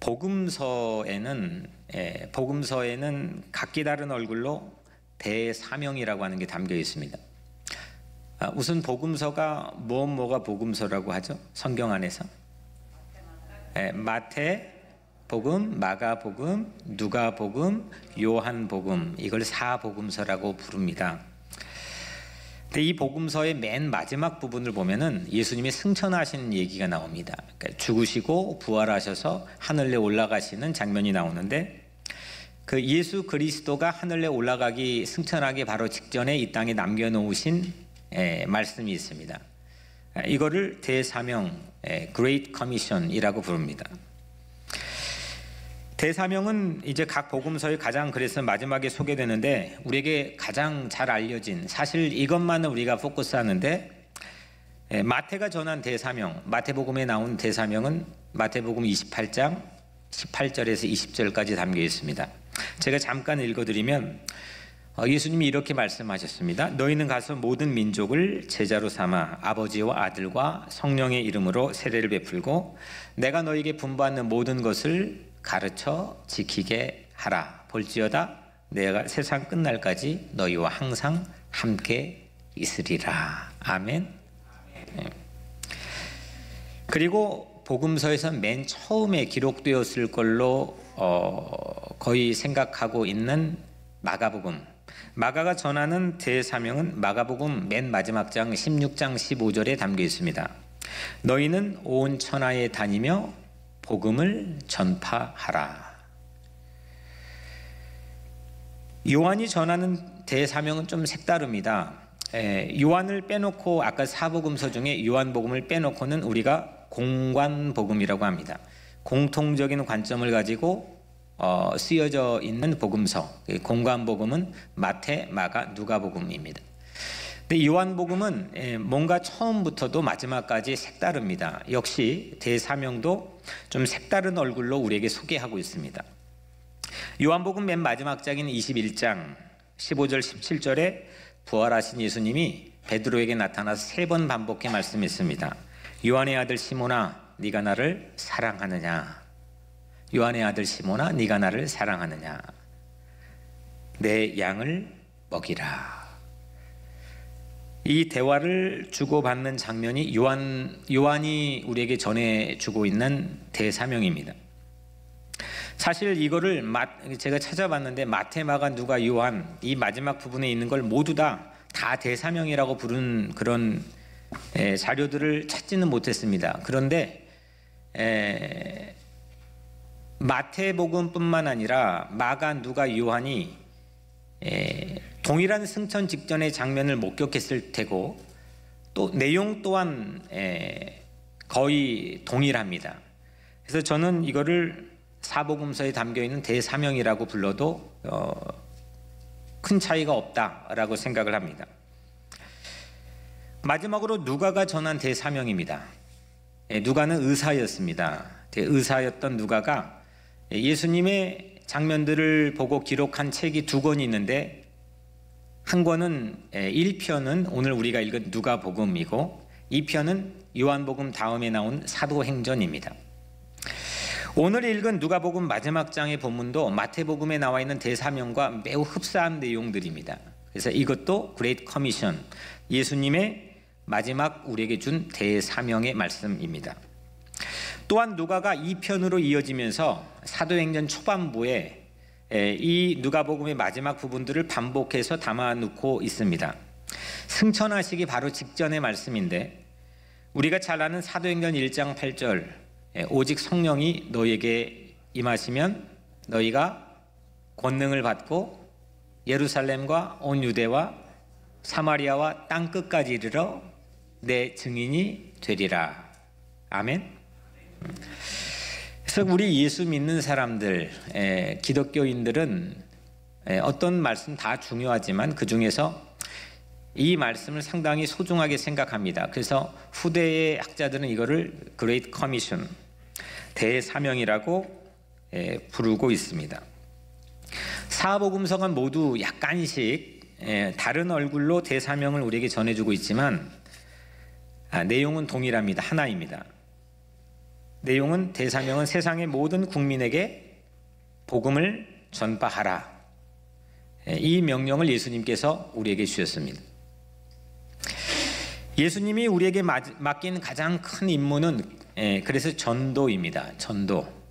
복음서에는 각기 다른 얼굴로 대사명이라고 하는 게 담겨 있습니다. 우선 복음서가 뭐가 복음서라고 하죠? 성경 안에서 마태 복음, 마가복음, 누가복음, 요한복음, 이걸 사복음서라고 부릅니다. 근데 이 복음서의 맨 마지막 부분을 보면은 예수님이 승천하시는 얘기가 나옵니다. 그러니까 죽으시고 부활하셔서 하늘에 올라가시는 장면이 나오는데, 그 예수 그리스도가 하늘에 올라가기 승천하기 바로 직전에 이 땅에 남겨놓으신 말씀이 있습니다. 이거를 대사명, Great Commission이라고 부릅니다. 대사명은 이제 각 복음서의 가장 그래서 마지막에 소개되는데, 우리에게 가장 잘 알려진, 사실 이것만을 우리가 포커스하는데, 마태가 전한 대사명, 마태복음에 나온 대사명은 마태복음 28장 18절에서 20절까지 담겨 있습니다. 제가 잠깐 읽어드리면, 예수님이 이렇게 말씀하셨습니다. 너희는 가서 모든 민족을 제자로 삼아 아버지와 아들과 성령의 이름으로 세례를 베풀고 내가 너희에게 분부하는 모든 것을 가르쳐 지키게 하라. 볼지어다 내가 세상 끝날까지 너희와 항상 함께 있으리라. 아멘. 그리고 복음서에서 맨 처음에 기록되었을 걸로 거의 생각하고 있는 마가복음, 마가가 전하는 대사명은 마가복음 맨 마지막 장 16장 15절에 담겨 있습니다. 너희는 온 천하에 다니며 복음을 전파하라. 요한이 전하는 대사명은 좀 색다릅니다. 요한을 빼놓고 아까 사복음서 중에 요한복음을 빼놓고는 우리가 공관복음이라고 합니다. 공통적인 관점을 가지고 쓰여져 있는 복음서, 공관복음은 마태, 마가, 누가복음입니다. 근데 요한복음은 뭔가 처음부터도 마지막까지 색다릅니다. 역시 대사명도 좀 색다른 얼굴로 우리에게 소개하고 있습니다. 요한복음 맨 마지막 장인 21장 15절 17절에 부활하신 예수님이 베드로에게 나타나서 3번 반복해 말씀했습니다. 요한의 아들 시몬아, 네가 나를 사랑하느냐? 요한의 아들 시몬아, 네가 나를 사랑하느냐? 내 양을 먹이라. 이 대화를 주고받는 장면이 요한이 우리에게 전해주고 있는 대사명입니다. 사실 이거를 제가 찾아봤는데 마태, 마가, 누가, 요한 이 마지막 부분에 있는 걸 모두 다 대사명이라고 부른 그런 자료들을 찾지는 못했습니다. 그런데 마태복음뿐만 아니라 마가, 누가, 요한이 동일한 승천 직전의 장면을 목격했을 테고 또 내용 또한 거의 동일합니다. 그래서 저는 이거를 사복음서에 담겨있는 대사명이라고 불러도 큰 차이가 없다라고 생각을 합니다. 마지막으로 누가가 전한 대사명입니다. 누가는 의사였습니다. 의사였던 누가가 예수님의 장면들을 보고 기록한 책이 2권이 있는데, 한 권은 1편은 오늘 우리가 읽은 누가복음이고 2편은 요한복음 다음에 나온 사도행전입니다. 오늘 읽은 누가복음 마지막 장의 본문도 마태복음에 나와 있는 대사명과 매우 흡사한 내용들입니다. 그래서 이것도 Great Commission, 예수님의 마지막 우리에게 준 대사명의 말씀입니다. 또한 누가가 2편으로 이어지면서 사도행전 초반부에 이 누가복음의 마지막 부분들을 반복해서 담아놓고 있습니다. 승천하시기 바로 직전의 말씀인데, 우리가 잘 아는 사도행전 1장 8절 오직 성령이 너희에게 임하시면 너희가 권능을 받고 예루살렘과 온 유대와 사마리아와 땅끝까지 이르러 내 증인이 되리라. 아멘. 그래서 우리 예수 믿는 사람들, 기독교인들은 어떤 말씀 다 중요하지만 그 중에서 이 말씀을 상당히 소중하게 생각합니다. 그래서 후대의 학자들은 이거를 Great Commission, 대사명이라고 부르고 있습니다. 사복음서가 모두 약간씩 다른 얼굴로 대사명을 우리에게 전해주고 있지만 내용은 동일합니다. 하나입니다. 내용은 대사명은 세상의 모든 국민에게 복음을 전파하라. 이 명령을 예수님께서 우리에게 주셨습니다. 예수님이 우리에게 맡긴 가장 큰 임무는 그래서 전도입니다. 전도.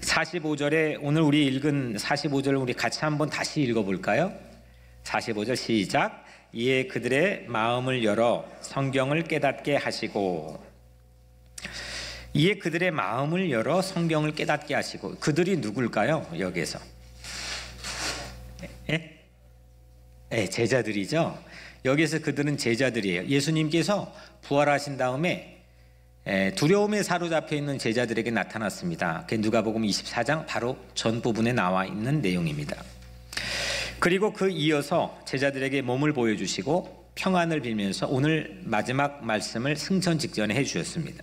45절에 오늘 우리 읽은 45절을 우리 같이 한번 다시 읽어볼까요? 45절 시작. 이에 그들의 마음을 열어 성경을 깨닫게 하시고, 이에 그들의 마음을 열어 성경을 깨닫게 하시고, 그들이 누굴까요? 여기에서 제자들이죠. 여기에서 그들은 제자들이에요. 예수님께서 부활하신 다음에 두려움에 사로잡혀 있는 제자들에게 나타났습니다. 그 누가복음 24장 바로 전 부분에 나와 있는 내용입니다. 그리고 그 이어서 제자들에게 몸을 보여주시고 평안을 빌면서 오늘 마지막 말씀을 승천 직전에 해주셨습니다.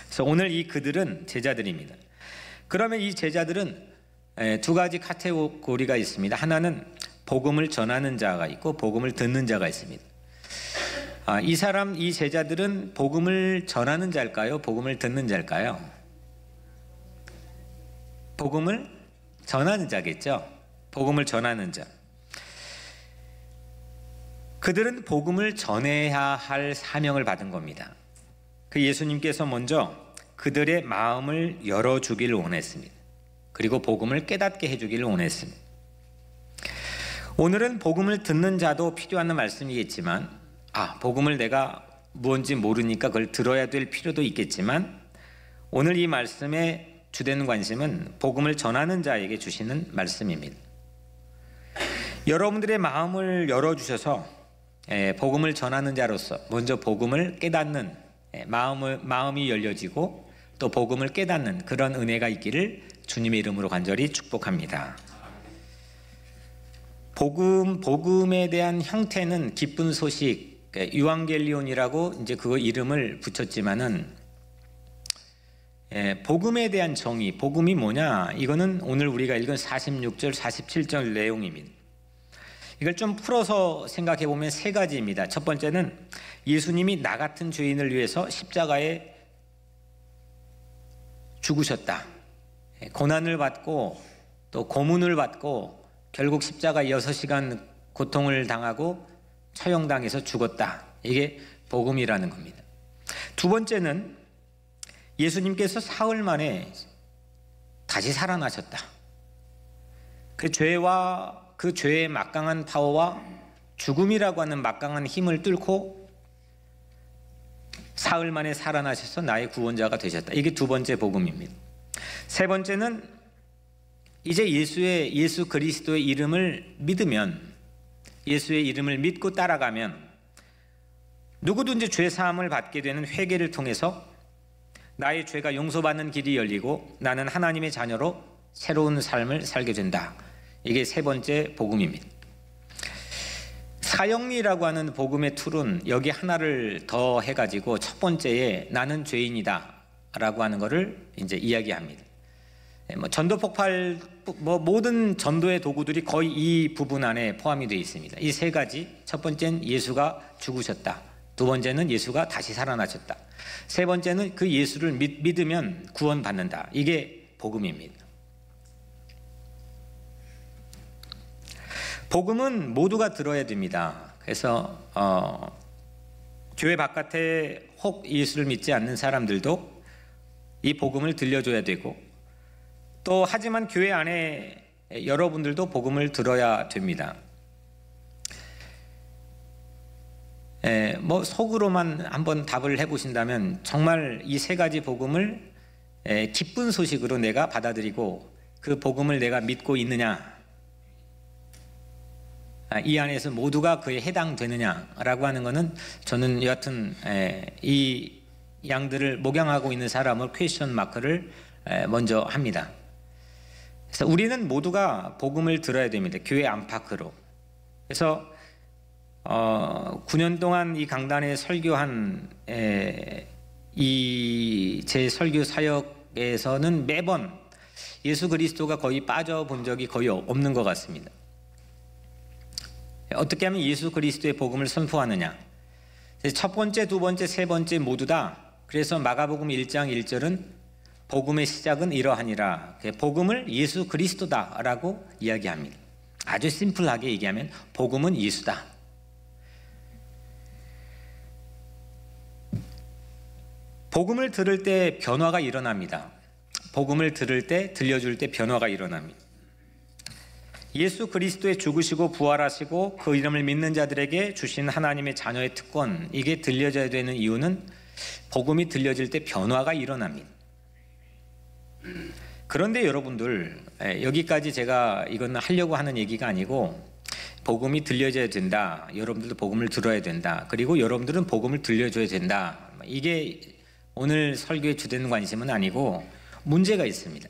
그래서 오늘 이 그들은 제자들입니다. 그러면 이 제자들은 두 가지 카테고리가 있습니다. 하나는 복음을 전하는 자가 있고 복음을 듣는 자가 있습니다. 이 제자들은 복음을 전하는 자일까요? 복음을 듣는 자일까요? 복음을 전하는 자겠죠. 복음을 전하는 자. 그들은 복음을 전해야 할 사명을 받은 겁니다. 그 예수님께서 먼저 그들의 마음을 열어주기를 원했습니다. 그리고 복음을 깨닫게 해주기를 원했습니다. 오늘은 복음을 듣는 자도 필요한 말씀이겠지만, 복음을 내가 뭔지 모르니까 그걸 들어야 될 필요도 있겠지만, 오늘 이 말씀의 주된 관심은 복음을 전하는 자에게 주시는 말씀입니다. 여러분들의 마음을 열어주셔서 복음을 전하는 자로서 먼저 복음을 깨닫는 마음이 열려지고 또 복음을 깨닫는 그런 은혜가 있기를 주님의 이름으로 간절히 축복합니다. 복음에 대한 형태는 기쁜 소식, 유앙겔리온이라고 이제 그 이름을 붙였지만은 복음에 대한 정의, 복음이 뭐냐? 이거는 오늘 우리가 읽은 46절, 47절 내용입니다. 이걸 좀 풀어서 생각해 보면 세 가지입니다. 첫 번째는 예수님이 나 같은 죄인을 위해서 십자가에 죽으셨다. 고난을 받고 또 고문을 받고 결국 십자가 6시간 고통을 당하고 처형당해서 죽었다. 이게 복음이라는 겁니다. 두 번째는 예수님께서 사흘 만에 다시 살아나셨다. 그 죄의 막강한 파워와 죽음이라고 하는 막강한 힘을 뚫고 사흘 만에 살아나셔서 나의 구원자가 되셨다. 이게 두 번째 복음입니다. 세 번째는 이제 예수 그리스도의 이름을 믿으면, 예수의 이름을 믿고 따라가면 누구든지 죄 사함을 받게 되는 회개를 통해서 나의 죄가 용서받는 길이 열리고 나는 하나님의 자녀로 새로운 삶을 살게 된다. 이게 세 번째 복음입니다. 사형리라고 하는 복음의 툴은 여기 하나를 더 해가지고 첫 번째에 나는 죄인이다 라고 하는 것을 이제 이야기합니다. 전도 폭발, 모든 전도의 도구들이 거의 이 부분 안에 포함이 되어 있습니다. 이 세 가지, 첫 번째는 예수가 죽으셨다. 두 번째는 예수가 다시 살아나셨다. 세 번째는 그 예수를 믿으면 구원받는다. 이게 복음입니다. 복음은 모두가 들어야 됩니다. 그래서 교회 바깥에 혹 예수를 믿지 않는 사람들도 이 복음을 들려줘야 되고, 또 하지만 교회 안에 여러분들도 복음을 들어야 됩니다. 속으로만 한번 답을 해보신다면 정말 이 세 가지 복음을 기쁜 소식으로 내가 받아들이고 그 복음을 내가 믿고 있느냐, 이 안에서 모두가 그에 해당되느냐라고 하는 것은 저는 여하튼 이 양들을 목양하고 있는 사람을 퀘스천 마크를 먼저 합니다. 그래서 우리는 모두가 복음을 들어야 됩니다. 교회 안팎으로. 그래서 9년 동안 이 강단에 설교한 제 설교 사역에서는 매번 예수 그리스도가 거의 빠져본 적이 거의 없는 것 같습니다. 어떻게 하면 예수 그리스도의 복음을 선포하느냐? 첫 번째, 두 번째, 세 번째 모두 다 그래서 마가복음 1장 1절은 복음의 시작은 이러하니라. 복음을 예수 그리스도다라고 이야기합니다. 아주 심플하게 얘기하면 복음은 예수다. 복음을 들을 때 변화가 일어납니다. 복음을 들을 때, 들려줄 때 변화가 일어납니다. 예수 그리스도의 죽으시고 부활하시고 그 이름을 믿는 자들에게 주신 하나님의 자녀의 특권, 이게 들려져야 되는 이유는 복음이 들려질 때 변화가 일어납니다. 그런데 여러분들, 여기까지 제가 이건 하려고 하는 얘기가 아니고 복음이 들려져야 된다. 여러분들도 복음을 들어야 된다. 그리고 여러분들은 복음을 들려줘야 된다. 이게 오늘 설교의 주된 관심은 아니고 문제가 있습니다.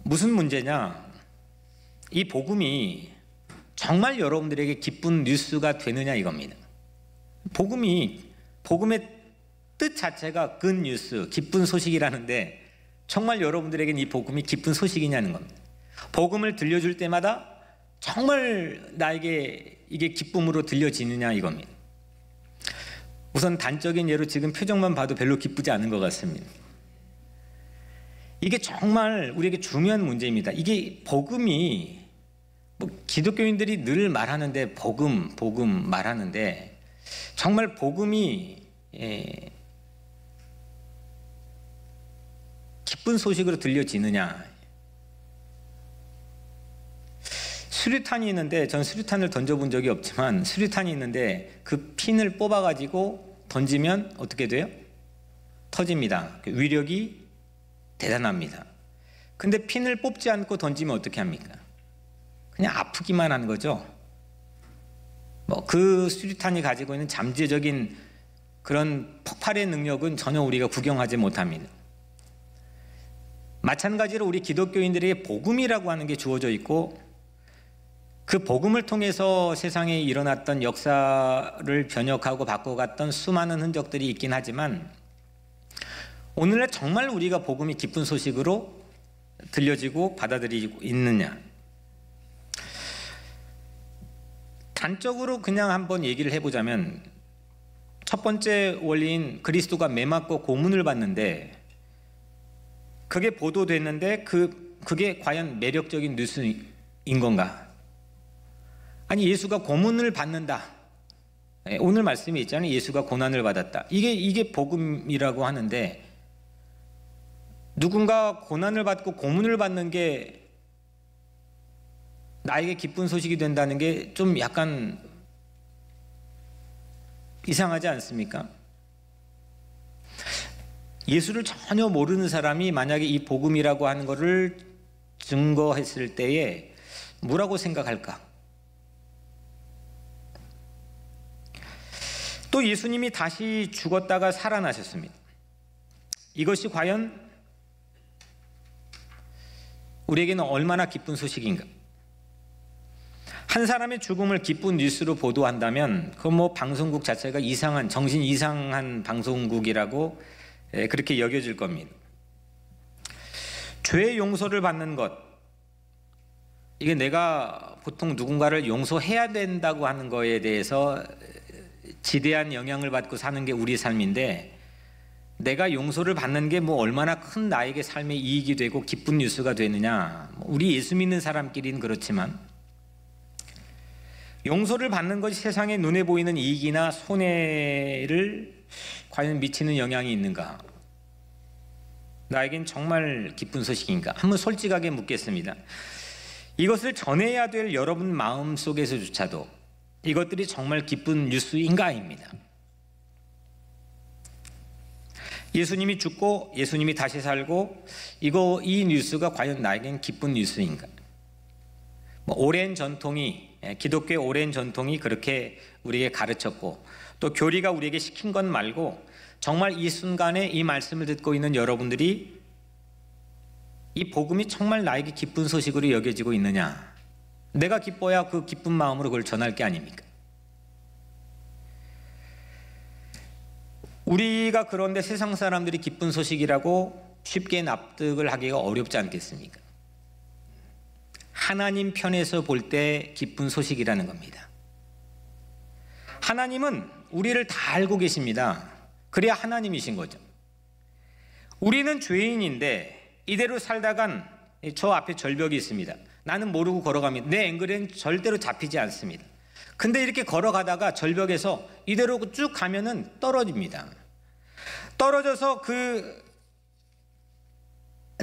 무슨 문제냐? 이 복음이 정말 여러분들에게 기쁜 뉴스가 되느냐 이겁니다. 복음의 뜻 자체가 good news, 기쁜 소식이라는데 정말 여러분들에게는 이 복음이 기쁜 소식이냐는 겁니다. 복음을 들려줄 때마다 정말 나에게 이게 기쁨으로 들려지느냐 이겁니다. 우선 단적인 예로 지금 표정만 봐도 별로 기쁘지 않은 것 같습니다. 이게 정말 우리에게 중요한 문제입니다. 이게 복음이 기독교인들이 늘 말하는데 복음 말하는데 정말 복음이 기쁜 소식으로 들려지느냐. 수류탄이 있는데 전 수류탄을 던져본 적이 없지만 수류탄이 있는데 그 핀을 뽑아가지고 던지면 어떻게 돼요? 터집니다. 위력이 대단합니다. 근데 핀을 뽑지 않고 던지면 어떻게 합니까? 그냥 아프기만 하는 거죠. 그 수류탄이 가지고 있는 잠재적인 그런 폭발의 능력은 전혀 우리가 구경하지 못합니다. 마찬가지로 우리 기독교인들에게 복음이라고 하는 게 주어져 있고 그 복음을 통해서 세상에 일어났던 역사를 변혁하고 바꿔갔던 수많은 흔적들이 있긴 하지만 오늘날 정말 우리가 복음이 기쁜 소식으로 들려지고 받아들이고 있느냐. 단적으로 그냥 한번 얘기를 해보자면 첫 번째 원리인 그리스도가 매 맞고 고문을 받는데 그게 보도됐는데 그게 과연 매력적인 뉴스인 건가? 아니 예수가 고문을 받는다. 오늘 말씀에 있잖아요. 예수가 고난을 받았다. 이게 복음이라고 하는데 누군가 고난을 받고 고문을 받는 게 나에게 기쁜 소식이 된다는 게 좀 약간 이상하지 않습니까? 예수를 전혀 모르는 사람이 만약에 이 복음이라고 하는 것을 증거했을 때에 뭐라고 생각할까? 또 예수님이 다시 죽었다가 살아나셨습니다. 이것이 과연 우리에게는 얼마나 기쁜 소식인가? 한 사람의 죽음을 기쁜 뉴스로 보도한다면 그건 방송국 자체가 정신 이상한 방송국이라고 그렇게 여겨질 겁니다. 죄의 용서를 받는 것, 이게 내가 보통 누군가를 용서해야 된다고 하는 거에 대해서 지대한 영향을 받고 사는 게 우리 삶인데 내가 용서를 받는 게 얼마나 큰 나에게 삶의 이익이 되고 기쁜 뉴스가 되느냐. 우리 예수 믿는 사람끼리는 그렇지만 용서를 받는 것이 세상에 눈에 보이는 이익이나 손해를 과연 미치는 영향이 있는가? 나에겐 정말 기쁜 소식인가? 한번 솔직하게 묻겠습니다. 이것을 전해야 될 여러분 마음속에서조차도 이것들이 정말 기쁜 뉴스인가입니다. 예수님이 죽고 예수님이 다시 살고 이 뉴스가 과연 나에겐 기쁜 뉴스인가? 오랜 전통이 기독교의 오랜 전통이 그렇게 우리에게 가르쳤고 또 교리가 우리에게 시킨 것 말고 정말 이 순간에 이 말씀을 듣고 있는 여러분들이 이 복음이 정말 나에게 기쁜 소식으로 여겨지고 있느냐? 내가 기뻐야 그 기쁜 마음으로 그걸 전할 게 아닙니까? 우리가 그런데 세상 사람들이 기쁜 소식이라고 쉽게 납득을 하기가 어렵지 않겠습니까? 하나님 편에서 볼 때 기쁜 소식이라는 겁니다. 하나님은 우리를 다 알고 계십니다. 그래야 하나님이신 거죠. 우리는 죄인인데 이대로 살다간 저 앞에 절벽이 있습니다. 나는 모르고 걸어갑니다. 내 앵글에는 절대로 잡히지 않습니다. 근데 이렇게 걸어가다가 절벽에서 이대로 쭉 가면은 떨어집니다. 떨어져서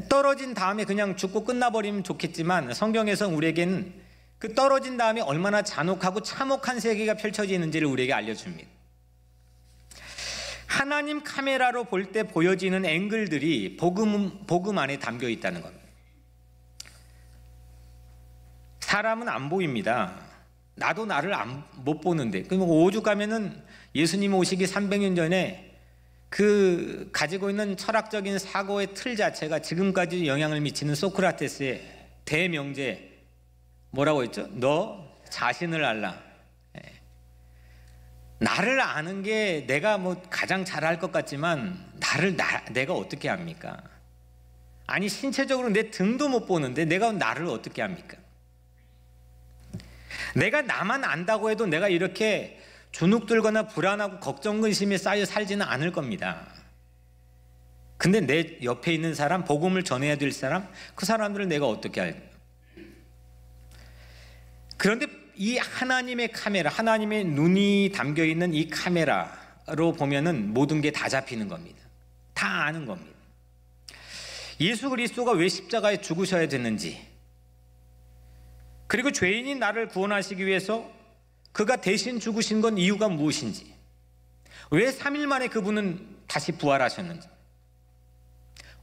떨어진 다음에 그냥 죽고 끝나버리면 좋겠지만, 성경에서 우리에게는 그 떨어진 다음에 얼마나 잔혹하고 참혹한 세계가 펼쳐지는지를 우리에게 알려줍니다. 하나님 카메라로 볼 때 보여지는 앵글들이 복음 안에 담겨 있다는 겁니다. 사람은 안 보입니다. 나도 나를 못 보는데, 그럼 오죽 가면은 예수님 오시기 300년 전에 그 가지고 있는 철학적인 사고의 틀 자체가 지금까지 영향을 미치는 소크라테스의 대명제, 뭐라고 했죠? 너 자신을 알라. 나를 아는 게 내가 뭐 가장 잘할 것 같지만 내가 어떻게 압니까? 아니, 신체적으로 내 등도 못 보는데 내가 나를 어떻게 압니까? 내가 나만 안다고 해도 내가 이렇게 주눅들거나 불안하고 걱정 근심에 쌓여 살지는 않을 겁니다. 근데 내 옆에 있는 사람, 복음을 전해야 될 사람, 그 사람들을 내가 어떻게 알까? 그런데 이 하나님의 카메라, 하나님의 눈이 담겨 있는 이 카메라로 보면은 모든 게 다 잡히는 겁니다. 다 아는 겁니다. 예수 그리스도가 왜 십자가에 죽으셔야 됐는지, 그리고 죄인인 나를 구원하시기 위해서 그가 대신 죽으신 건 이유가 무엇인지, 왜 3일 만에 그분은 다시 부활하셨는지,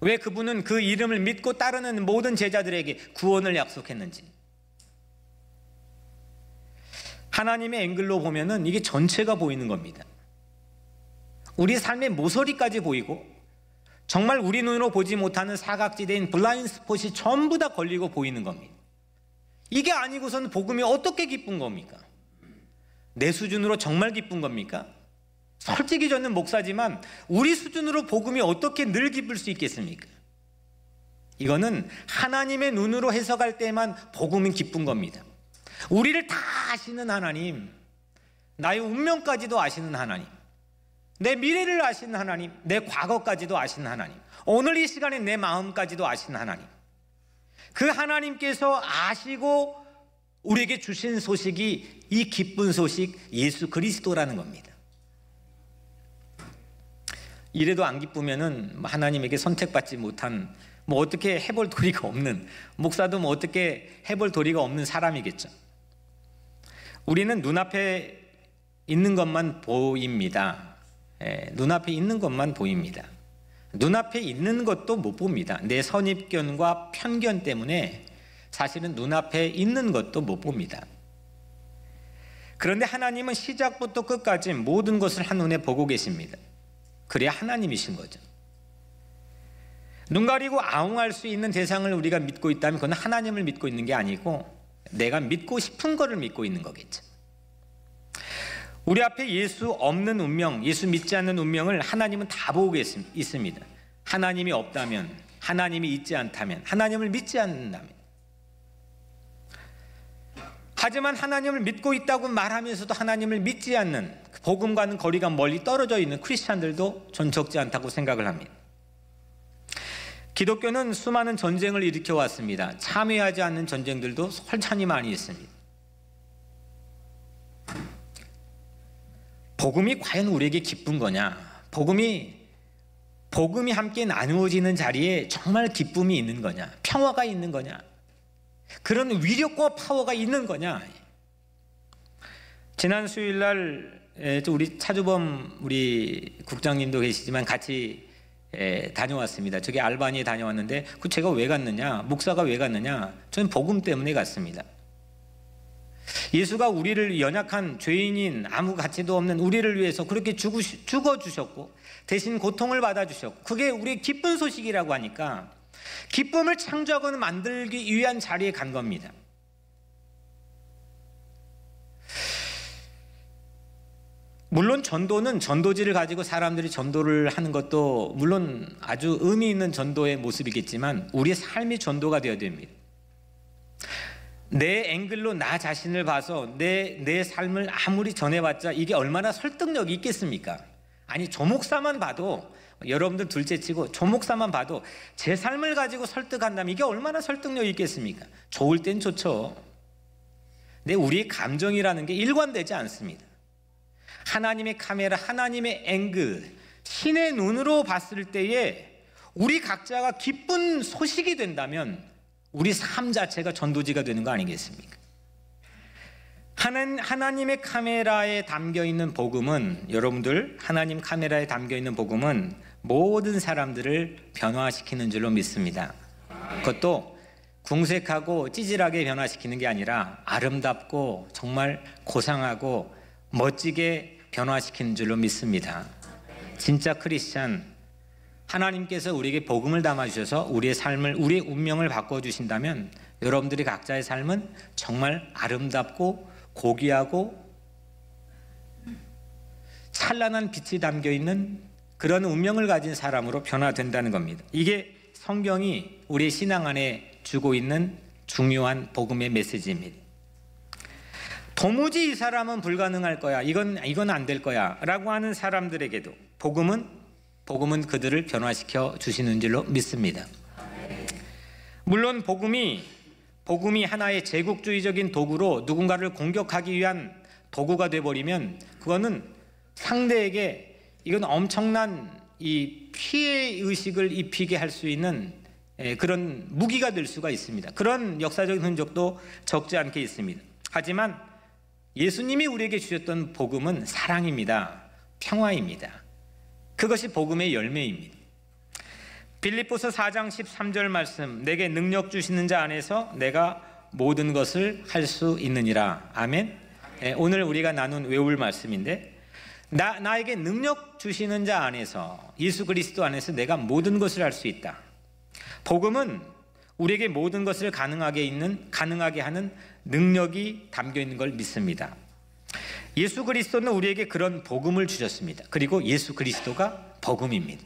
왜 그분은 그 이름을 믿고 따르는 모든 제자들에게 구원을 약속했는지, 하나님의 앵글로 보면은 이게 전체가 보이는 겁니다. 우리 삶의 모서리까지 보이고, 정말 우리 눈으로 보지 못하는 사각지대인 블라인드 스폿이 전부 다 걸리고 보이는 겁니다. 이게 아니고서는 복음이 어떻게 기쁜 겁니까? 내 수준으로 정말 기쁜 겁니까? 솔직히 저는 목사지만 우리 수준으로 복음이 어떻게 늘 기쁠 수 있겠습니까? 이거는 하나님의 눈으로 해석할 때만 복음이 기쁜 겁니다. 우리를 다 아시는 하나님, 나의 운명까지도 아시는 하나님, 내 미래를 아시는 하나님, 내 과거까지도 아시는 하나님, 오늘 이 시간에 내 마음까지도 아시는 하나님, 그 하나님께서 아시고 우리에게 주신 소식이 이 기쁜 소식 예수 그리스도라는 겁니다. 이래도 안 기쁘면은 하나님에게 선택받지 못한, 뭐 어떻게 해볼 도리가 없는, 목사도 뭐 어떻게 해볼 도리가 없는 사람이겠죠. 우리는 눈앞에 있는 것만 보입니다. 눈앞에 있는 것만 보입니다. 눈앞에 있는 것도 못 봅니다. 내 선입견과 편견 때문에 사실은 눈앞에 있는 것도 못 봅니다. 그런데 하나님은 시작부터 끝까지 모든 것을 한눈에 보고 계십니다. 그래야 하나님이신 거죠. 눈 가리고 아웅할 수 있는 대상을 우리가 믿고 있다면 그건 하나님을 믿고 있는 게 아니고 내가 믿고 싶은 거를 믿고 있는 거겠죠. 우리 앞에 예수 없는 운명, 예수 믿지 않는 운명을 하나님은 다 보고 있습니다. 하나님이 없다면, 하나님이 있지 않다면, 하나님을 믿지 않는다면. 하지만 하나님을 믿고 있다고 말하면서도 하나님을 믿지 않는, 복음과는 거리가 멀리 떨어져 있는 크리스찬들도 전 적지 않다고 생각을 합니다. 기독교는 수많은 전쟁을 일으켜 왔습니다. 참여하지 않는 전쟁들도 설찬이 많이 있습니다. 복음이 과연 우리에게 기쁜 거냐? 복음이 함께 나누어지는 자리에 정말 기쁨이 있는 거냐? 평화가 있는 거냐? 그런 위력과 파워가 있는 거냐? 지난 수요일날 우리 차주범 우리 국장님도 계시지만 같이 다녀왔습니다. 저기 알바니에 다녀왔는데 제가 왜 갔느냐? 목사가 왜 갔느냐? 저는 복음 때문에 갔습니다. 예수가 우리를 연약한 죄인인 아무 가치도 없는 우리를 위해서 그렇게 죽어주셨고 대신 고통을 받아주셨고 그게 우리의 기쁜 소식이라고 하니까 기쁨을 창조하고 만들기 위한 자리에 간 겁니다. 물론 전도는 전도지를 가지고 사람들이 전도를 하는 것도 물론 아주 의미 있는 전도의 모습이겠지만 우리의 삶이 전도가 되어야 됩니다. 내 앵글로 나 자신을 봐서 내 삶을 아무리 전해봤자 이게 얼마나 설득력이 있겠습니까? 아니, 조목사만 봐도, 여러분들 둘째치고 조목사만 봐도 제 삶을 가지고 설득한다면 이게 얼마나 설득력이 있겠습니까? 좋을 땐 좋죠. 근데 우리의 감정이라는 게 일관되지 않습니다. 하나님의 카메라, 하나님의 앵글, 신의 눈으로 봤을 때에 우리 각자가 기쁜 소식이 된다면 우리 삶 자체가 전도지가 되는 거 아니겠습니까? 하나님의 카메라에 담겨있는 복음은, 여러분들 하나님 카메라에 담겨있는 복음은 모든 사람들을 변화시키는 줄로 믿습니다. 그것도 궁색하고 찌질하게 변화시키는 게 아니라 아름답고 정말 고상하고 멋지게 변화시키는 줄로 믿습니다. 진짜 크리스찬, 하나님께서 우리에게 복음을 담아주셔서 우리의 삶을, 우리의 운명을 바꿔주신다면 여러분들이 각자의 삶은 정말 아름답고 고귀하고 찬란한 빛이 담겨있는 그런 운명을 가진 사람으로 변화된다는 겁니다. 이게 성경이 우리의 신앙 안에 주고 있는 중요한 복음의 메시지입니다. 도무지 이 사람은 불가능할 거야, 이건 안 될 거야 라고 하는 사람들에게도 복음은 그들을 변화시켜 주시는 줄로 믿습니다. 물론 복음이 하나의 제국주의적인 도구로 누군가를 공격하기 위한 도구가 되어버리면 그거는 상대에게 이건 엄청난 이 피해 의식을 입히게 할 수 있는 그런 무기가 될 수가 있습니다. 그런 역사적인 흔적도 적지 않게 있습니다. 하지만 예수님이 우리에게 주셨던 복음은 사랑입니다. 평화입니다. 그것이 복음의 열매입니다. 빌립보서 4장 13절 말씀, 내게 능력 주시는 자 안에서 내가 모든 것을 할 수 있느니라. 아멘. 오늘 우리가 외울 말씀인데, 나에게 능력 주시는 자 안에서, 예수 그리스도 안에서 내가 모든 것을 할 수 있다. 복음은 우리에게 모든 것을 가능하게 하는 능력이 담겨 있는 걸 믿습니다. 예수 그리스도는 우리에게 그런 복음을 주셨습니다. 그리고 예수 그리스도가 복음입니다.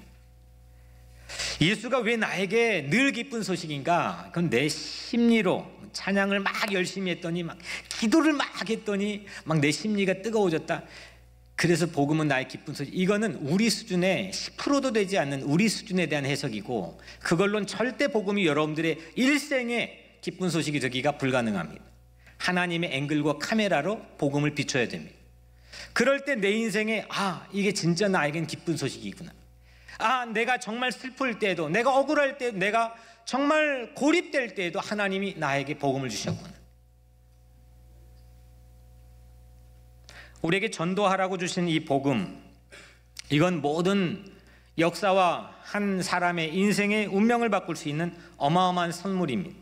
예수가 왜 나에게 늘 기쁜 소식인가? 그건 내 심리로 찬양을 막 열심히 했더니, 막 기도를 막 했더니 막 내 심리가 뜨거워졌다. 그래서 복음은 나의 기쁜 소식. 이거는 우리 수준의 10%도 되지 않는 우리 수준에 대한 해석이고, 그걸로는 절대 복음이 여러분들의 일생의 기쁜 소식이 되기가 불가능합니다. 하나님의 앵글과 카메라로 복음을 비춰야 됩니다. 그럴 때 내 인생에 이게 진짜 나에겐 기쁜 소식이구나. 내가 정말 슬플 때에도, 내가 억울할 때에도, 내가 정말 고립될 때에도 하나님이 나에게 복음을 주셨구나. 우리에게 전도하라고 주신 이 복음, 이건 모든 역사와 한 사람의 인생의 운명을 바꿀 수 있는 어마어마한 선물입니다.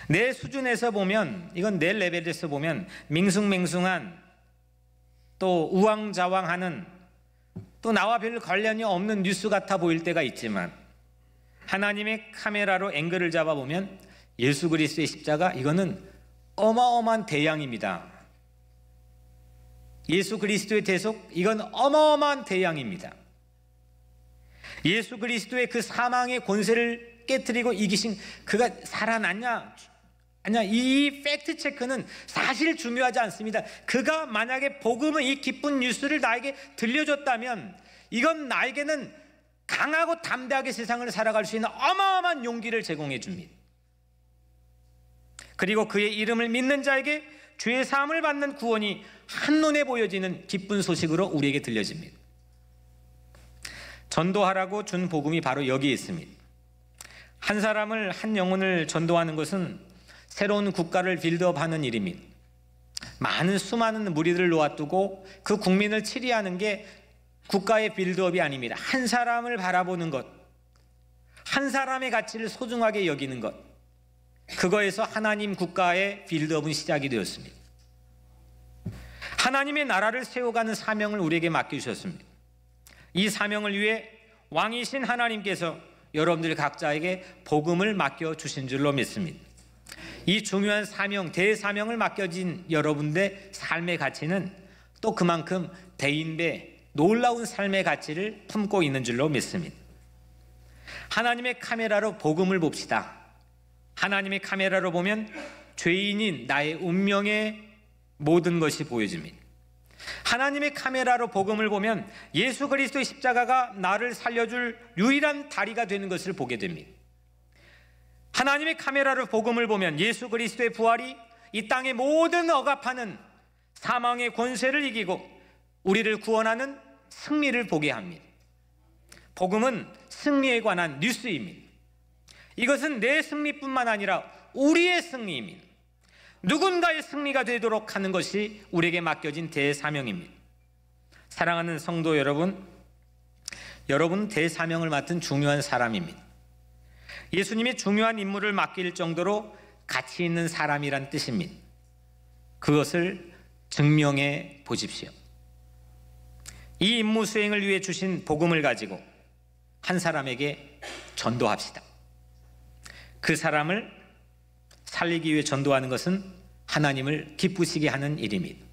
내 수준에서 보면, 이건 내 레벨에서 보면 밍숭맹숭한, 또 우왕좌왕하는, 또 나와 별 관련이 없는 뉴스 같아 보일 때가 있지만, 하나님의 카메라로 앵글을 잡아보면 예수 그리스도의 십자가, 이거는 어마어마한 대양입니다. 예수 그리스도의 대속, 이건 어마어마한 대양입니다. 예수 그리스도의 그 사망의 권세를 깨뜨리고 이기신 그가 살아났냐? 아니야. 이 팩트 체크는 사실 중요하지 않습니다. 그가 만약에 복음을, 이 기쁜 뉴스를 나에게 들려줬다면 이건 나에게는 강하고 담대하게 세상을 살아갈 수 있는 어마어마한 용기를 제공해 줍니다. 그리고 그의 이름을 믿는 자에게 죄 사함을 받는 구원이 한눈에 보여지는 기쁜 소식으로 우리에게 들려집니다. 전도하라고 준 복음이 바로 여기에 있습니다. 한 사람을, 한 영혼을 전도하는 것은 새로운 국가를 빌드업하는 일입니다. 수많은 무리들을 놓아두고 그 국민을 치리하는 게 국가의 빌드업이 아닙니다. 한 사람을 바라보는 것, 한 사람의 가치를 소중하게 여기는 것, 그거에서 하나님 국가의 빌드업은 시작이 되었습니다. 하나님의 나라를 세워가는 사명을 우리에게 맡겨주셨습니다. 이 사명을 위해 왕이신 하나님께서 여러분들 각자에게 복음을 맡겨주신 줄로 믿습니다. 이 중요한 사명, 대사명을 맡겨진 여러분들의 삶의 가치는 또 그만큼 대인배, 놀라운 삶의 가치를 품고 있는 줄로 믿습니다. 하나님의 카메라로 복음을 봅시다. 하나님의 카메라로 보면 죄인인 나의 운명의 모든 것이 보여집니다. 하나님의 카메라로 복음을 보면 예수 그리스도의 십자가가 나를 살려줄 유일한 다리가 되는 것을 보게 됩니다. 하나님의 카메라로 복음을 보면 예수 그리스도의 부활이 이 땅의 모든 억압하는 사망의 권세를 이기고 우리를 구원하는 승리를 보게 합니다. 복음은 승리에 관한 뉴스입니다. 이것은 내 승리뿐만 아니라 우리의 승리입니다. 누군가의 승리가 되도록 하는 것이 우리에게 맡겨진 대사명입니다. 사랑하는 성도 여러분, 여러분은 대사명을 맡은 중요한 사람입니다. 예수님이 중요한 임무를 맡길 정도로 가치 있는 사람이란 뜻입니다. 그것을 증명해 보십시오. 이 임무 수행을 위해 주신 복음을 가지고 한 사람에게 전도합시다. 그 사람을 살리기 위해 전도하는 것은 하나님을 기쁘시게 하는 일입니다.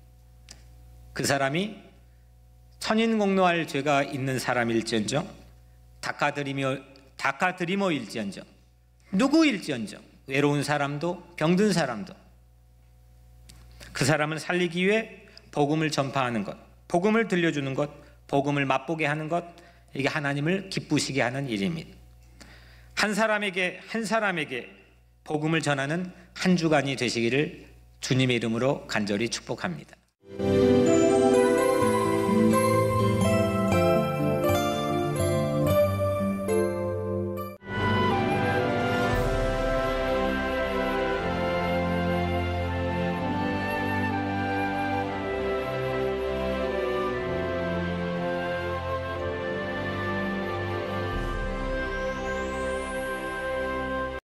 그 사람이 천인공노할 죄가 있는 사람일지언정, 닦아드리모일지언정, 누구일지언정, 외로운 사람도 병든 사람도 그 사람을 살리기 위해 복음을 전파하는 것, 복음을 들려주는 것, 복음을 맛보게 하는 것, 이게 하나님을 기쁘시게 하는 일입니다. 한 사람에게 복음을 전하는 한 주간이 되시기를 주님의 이름으로 간절히 축복합니다.